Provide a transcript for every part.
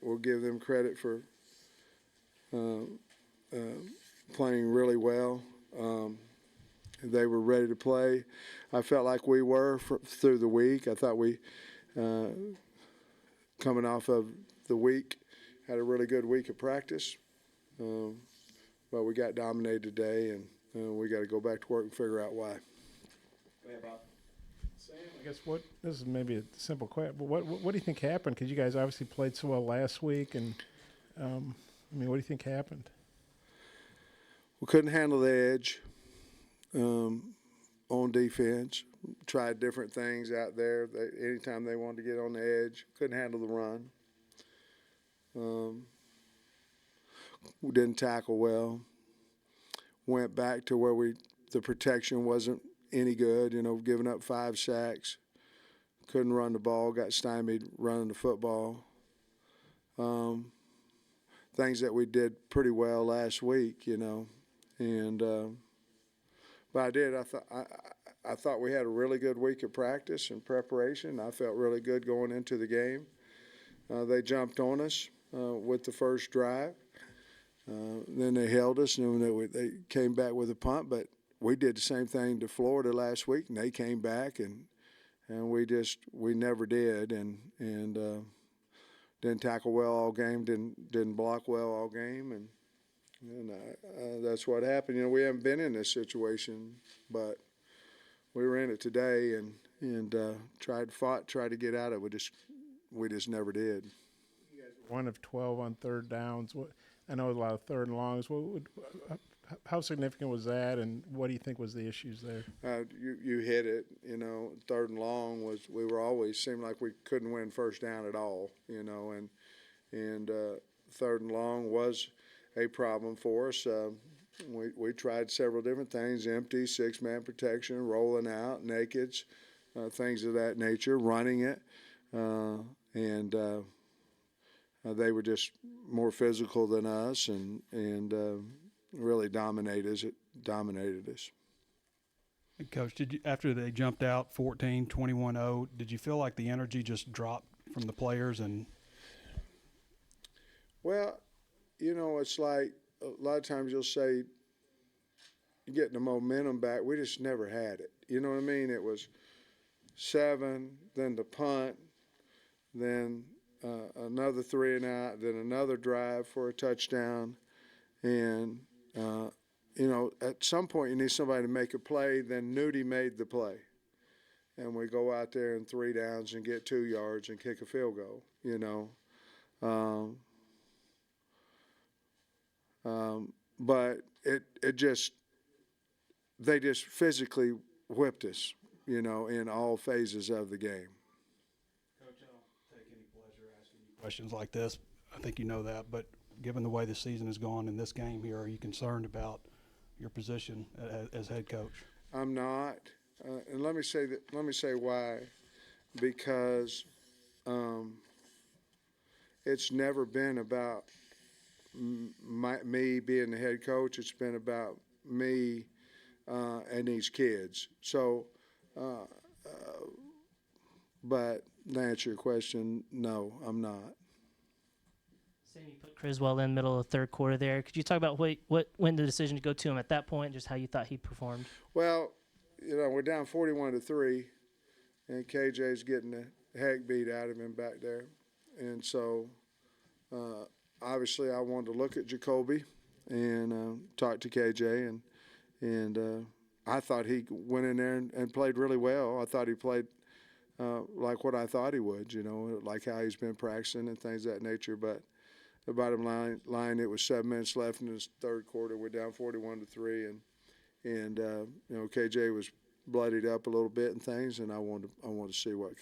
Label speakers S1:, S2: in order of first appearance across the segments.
S1: we'll give them credit for playing really well. They were ready to play. I felt like we were through the week. I thought we, coming off of the week, had a really good week of practice. But we got dominated today, and we got to go back to work and figure out why.
S2: Sam, I guess this is maybe a simple question, but what do you think happened? Because you guys obviously played so well last week, and what do you think happened?
S1: We couldn't handle the edge on defense. Tried different things out there. Anytime they wanted to get on the edge, couldn't handle the run. We didn't tackle well. Went back to where the protection wasn't any good, giving up 5 sacks. Couldn't run the ball, got stymied running the football. Things that we did pretty well last week, and but I thought we had a really good week of practice and preparation. I felt really good going into the game. They jumped on us with the first drive. Then they held us, and they came back with a punt. But we did the same thing to Florida last week, and they came back, and we never did, and didn't tackle well all game, didn't block well all game, and that's what happened. We haven't been in this situation, but we were in it today, and tried to get out of it. We just never did.
S2: You guys were 1 of 12 on third downs. I know a lot of third and longs. How significant was that, and what do you think was the issues there?
S1: You hit it. Third and long we were always seemed like we couldn't win first down at all. And third and long was a problem for us. We tried several different things: empty, 6-man protection, rolling out, nakeds, things of that nature, running it, and they were just more physical than us, and really dominated us.
S3: Coach, after they jumped out 14, 21-0, did you feel like the energy just dropped from the players?
S1: Well, it's like a lot of times you'll say you're getting the momentum back. We just never had it. You know what I mean? It was 7, then the punt, then another 3 and out, then another drive for a touchdown. And, at some point you need somebody to make a play. Then Nudie made the play. And we go out there in 3 downs and get 2 yards and kick a field goal, But they just physically whipped us, in all phases of the game.
S3: Coach, I don't take any pleasure asking you questions like this. I think you know that. But given the way the season has gone in this game here, are you concerned about your position as head coach?
S1: I'm not, and let me say why. Because it's never been about me being the head coach. It's been about me and these kids. So, but to answer your question, no, I'm not.
S4: Sam, you put Criswell in the middle of the third quarter there. Could you talk about when the decision to go to him at that point, just how you thought he performed?
S1: Well, we're down 41-3, and KJ's getting the heck beat out of him back there. And so, obviously, I wanted to look at Jacoby and talk to KJ, and I thought he went in there and played really well. I thought he played like what I thought he would, like how he's been practicing and things of that nature. But the bottom line, it was 7 minutes left in the third quarter. We're down 41-3, and KJ was bloodied up a little bit and things, and I wanted to see what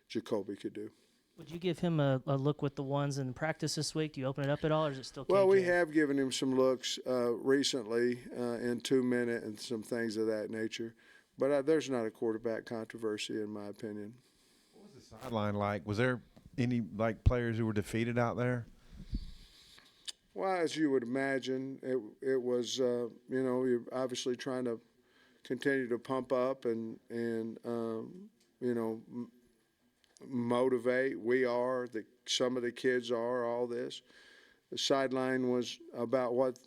S1: Jacoby could do.
S4: Would you give him a look with the ones in practice this week? Do you open it up at all, or is it still KJ?
S1: Well, we have given him some looks recently in 2-minute and some things of that nature. But there's not a quarterback controversy, in my opinion.
S5: What was the sideline like? Was there any players who were defeated out there?
S1: Well, as you would imagine, it was you're obviously trying to continue to pump up and motivate. We are, some of the kids are, all this. The sideline was about what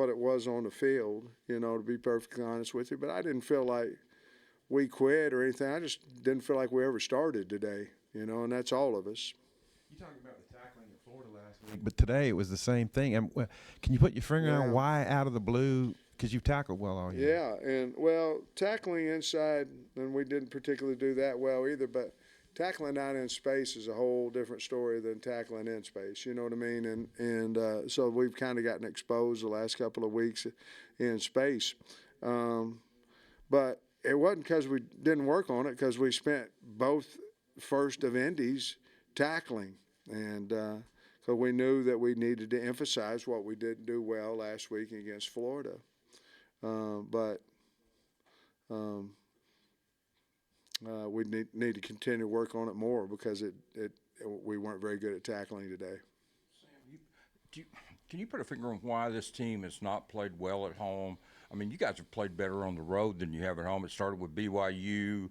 S1: it was on the field, to be perfectly honest with you. But I didn't feel like we quit or anything. I just didn't feel like we ever started today, and that's all of us.
S5: You talking about the tackling in Florida last week, but today it was the same thing. And can you put your finger on why out of the blue? Because you've tackled well all year.
S1: Yeah, and tackling inside, and we didn't particularly do that well either. But tackling out in space is a whole different story than tackling in space. You know what I mean? And so we've kind of gotten exposed the last couple of weeks in space. But it wasn't because we didn't work on it, because we spent both first of Indies tackling, and because we knew that we needed to emphasize what we didn't do well last week against Florida. But we need to continue to work on it more, because we weren't very good at tackling today.
S6: Sam, can you put a finger on why this team has not played well at home? I mean, you guys have played better on the road than you have at home. It started with BYU,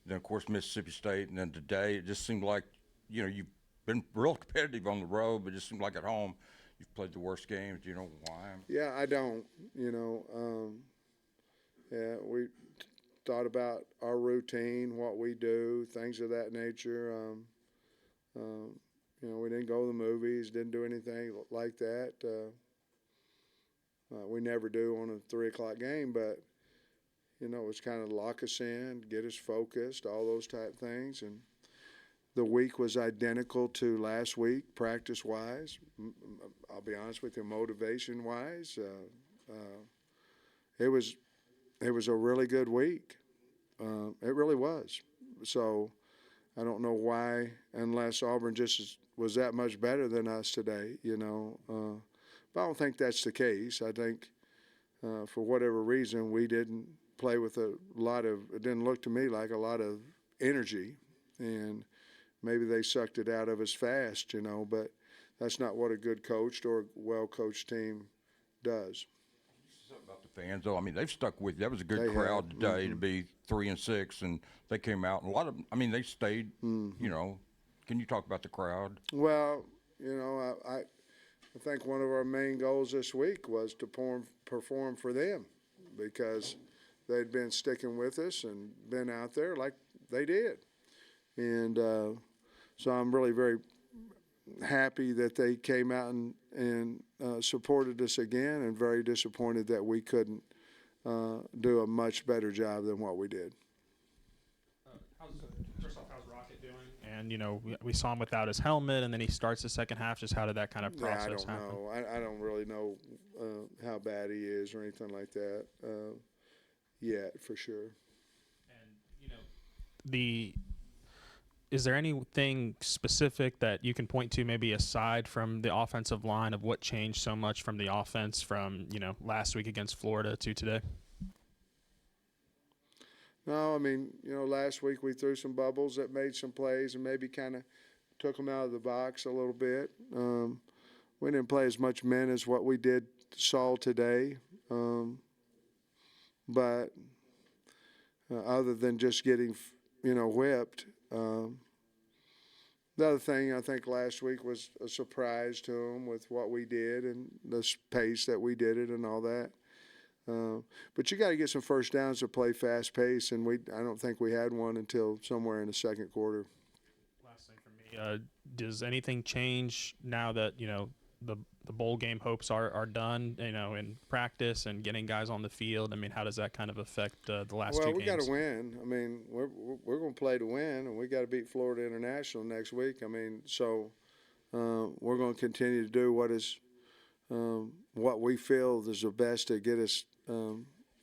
S6: then, of course, Mississippi State, and then today it just seemed like, you've been real competitive on the road, but it just seemed like at home you've played the worst games. Do you know why?
S1: Yeah, I don't. Yeah, we thought about our routine, what we do, things of that nature. We didn't go to the movies, didn't do anything like that. We never do on a 3:00 game, but it was kind of lock us in, get us focused, all those type things. And the week was identical to last week, practice-wise. I'll be honest with you, motivation-wise. It was a really good week. It really was. So I don't know why, unless Auburn just was that much better than us today, But I don't think that's the case. I think for whatever reason, we didn't play with it didn't look to me like a lot of energy. And maybe they sucked it out of us fast, but that's not what a good coached or well-coached team does.
S6: Something about the fans, though. I mean, they've stuck with you. That was a good
S1: They
S6: crowd
S1: have.
S6: today to be 3-6, and they came out. And a lot of them, they stayed, Can you talk about the crowd?
S1: Well, I think one of our main goals this week was to perform for them, because they'd been sticking with us and been out there like they did. And so I'm really very happy that they came out and supported us again, and very disappointed that we couldn't do a much better job than what we did.
S7: First off, how's Rocket doing? And we saw him without his helmet, and then he starts the second half. Just how did that kind of process happen?
S1: I don't really know how bad he is or anything like that yet, for sure.
S7: And is there anything specific that you can point to, maybe aside from the offensive line, of what changed so much from the offense from last week against Florida to today?
S1: No, last week we threw some bubbles that made some plays and maybe kind of took them out of the box a little bit. We didn't play as much men as what we saw today. But other than just getting, whipped. The other thing, I think last week was a surprise to them with what we did and the pace that we did it and all that. But you got to get some first downs to play fast pace, and I don't think we had one until somewhere in the second quarter.
S7: Last thing for me, does anything change now that the bowl game hopes are done? In practice and getting guys on the field. How does that kind of affect the last two games?
S1: Well, we got to win. We're going to play to win, and we got to beat Florida International next week. So we're going to continue to do what we feel is the best to get us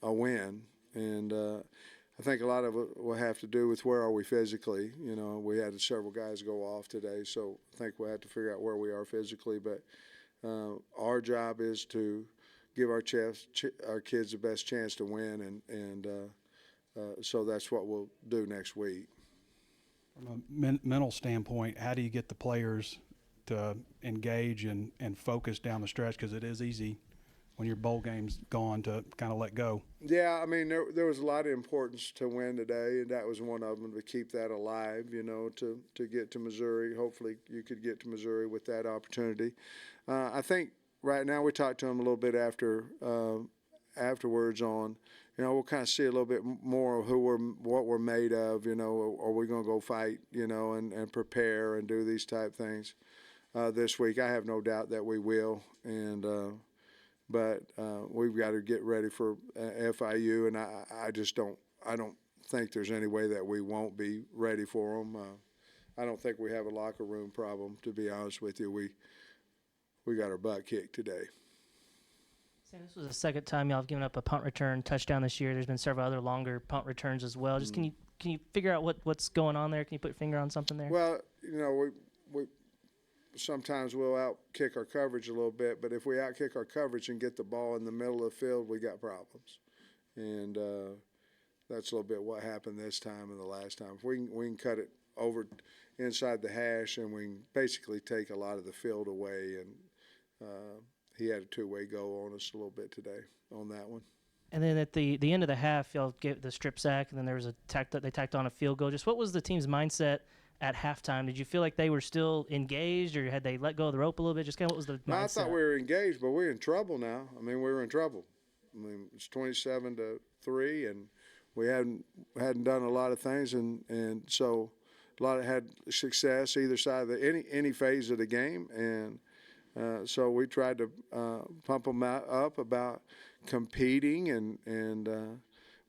S1: a win. And I think a lot of it will have to do with where are we physically. We had several guys go off today, so I think we'll have to figure out where we are physically. But our job is to give our kids the best chance to win, and so that's what we'll do next week.
S3: From a mental standpoint, how do you get the players to engage and focus down the stretch? Because it is easy when your bowl game's gone to kind of let go.
S1: Yeah, I mean, there was a lot of importance to win today, and that was one of them, to keep that alive, you know, to get to Missouri. Hopefully you could get to Missouri with that opportunity. I think right now we talked to them a little bit afterwards on, you know, we'll kind of see a little bit more of what we're made of, you know, are we going to go fight, you know, and prepare and do these type things this week. I have no doubt that we will, but we've got to get ready for FIU, and I don't think there's any way that we won't be ready for them. I don't think we have a locker room problem, to be honest with you. We got our butt kicked today.
S4: Sam, this was the second time y'all have given up a punt return touchdown this year. There's been several other longer punt returns as well. Just can you figure out what's going on there? Can you put your finger on something there?
S1: Well, you know, we sometimes we'll out-kick our coverage a little bit, but if we out-kick our coverage and get the ball in the middle of the field, we got problems. And that's a little bit what happened this time and the last time. If we can cut it over inside the hash, and we can basically take a lot of the field away. And he had a two-way go on us a little bit today on that one.
S4: And then at the end of the half, y'all get the strip sack, and then there was they tacked on a field goal. Just what was the team's mindset at halftime? Did you feel like they were still engaged, or had they let go of the rope a little bit? Just kind of what was the mindset?
S1: No, I thought we were engaged, but we're in trouble now. I mean, we were in trouble. I mean, it's 27-3, and we hadn't done a lot of things, and so a lot of had success either side of any phase of the game, and so we tried to pump them up about competing, and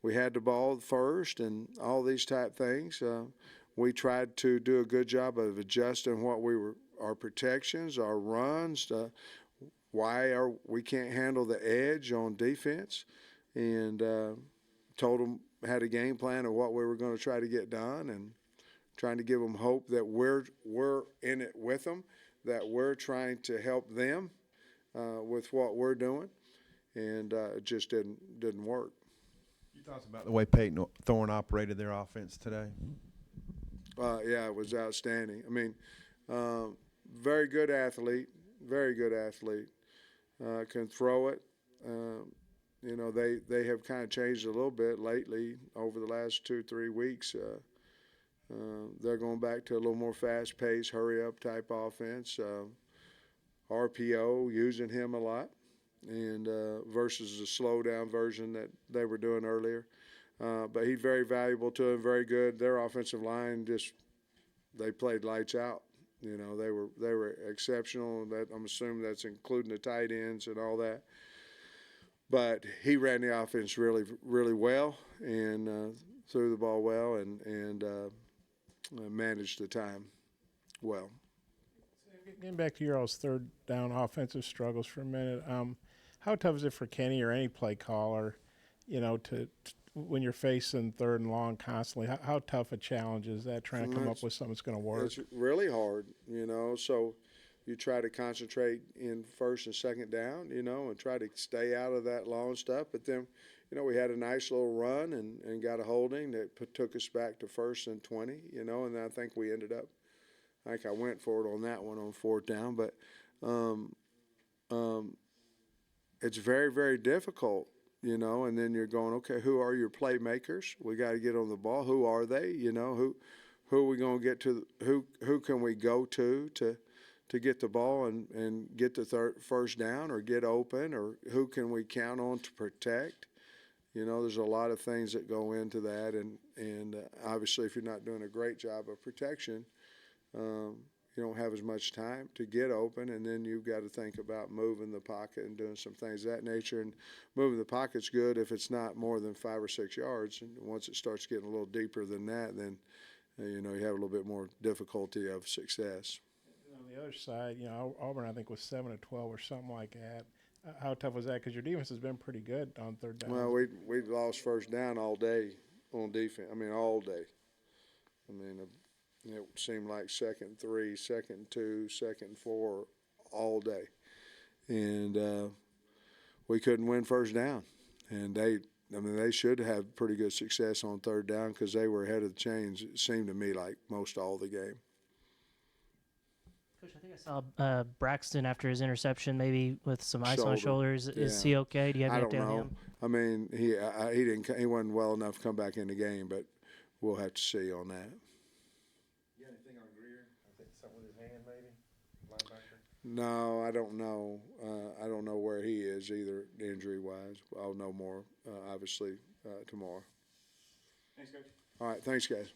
S1: we had the ball first and all these type things. We tried to do a good job of adjusting our protections, our runs, why we can't handle the edge on defense, and told them, had a game plan of what we were going to try to get done, and trying to give them hope that we're in it with them, that we're trying to help them with what we're doing, and it just didn't work.
S5: You thought about the way Peyton Thorne operated their offense today?
S1: Yeah, it was outstanding. I mean, very good athlete, can throw it. You know, they have kind of changed a little bit lately over the last 2-3 weeks. They're going back to a little more fast-paced, hurry-up type offense. RPO, using him a lot, and versus the slow-down version that they were doing earlier. But he's very valuable to them, very good. Their offensive line they played lights out. You know, they were exceptional. That I'm assuming that's including the tight ends and all that. But he ran the offense really, really well, and threw the ball well, and managed the time well.
S2: Getting back to your all's third down offensive struggles for a minute, how tough is it for Kenny or any play caller, you know, to when you're facing third and long constantly? How tough a challenge is that, trying to come up with something that's going to work?
S1: It's really hard, you know. So you try to concentrate in first and second down, you know, and try to stay out of that long stuff. But then, you know, we had a nice little run and got a holding that took us back to first and 20, you know, and I think we ended up, I think I went for it on that one on fourth down. But it's very, very difficult, you know, and then you're going, okay, who are your playmakers? We got to get on the ball. Who are they? You know, who are we going to get to? Who can we go to get the ball and get the first down or get open, or who can we count on to protect? You know, there's a lot of things that go into that, and obviously if you're not doing a great job of protection, you don't have as much time to get open, and then you've got to think about moving the pocket and doing some things of that nature. And moving the pocket's good if it's not more than 5 or 6 yards. And once it starts getting a little deeper than that, then you know, you have a little bit more difficulty of success.
S2: On the other side, you know, Auburn I think was 7-12 or something like that. How tough was that? Because your defense has been pretty good on third down.
S1: Well, we lost first down all day on defense. I mean, all day. I mean, it seemed like 2nd and 3, 2nd and 2, 2nd and 4 all day. And we couldn't win first down. And they should have pretty good success on third down because they were ahead of the chains, it seemed to me, like most all the game.
S4: Coach, I think I saw Braxton after his interception, maybe with some ice on his
S1: Shoulder.
S4: shoulders. Is
S1: Yeah.
S4: he okay? Do you have
S1: I
S4: any
S1: don't
S4: update on
S1: know.
S4: him?
S1: I mean, he wasn't well enough to come back in the game, but we'll have to see on that.
S5: You got anything on Greer? I think something with his hand, maybe. Linebacker.
S1: No, I don't know. I don't know where he is either, injury wise. I'll know more obviously tomorrow.
S8: Thanks, Coach.
S1: All right, thanks, guys.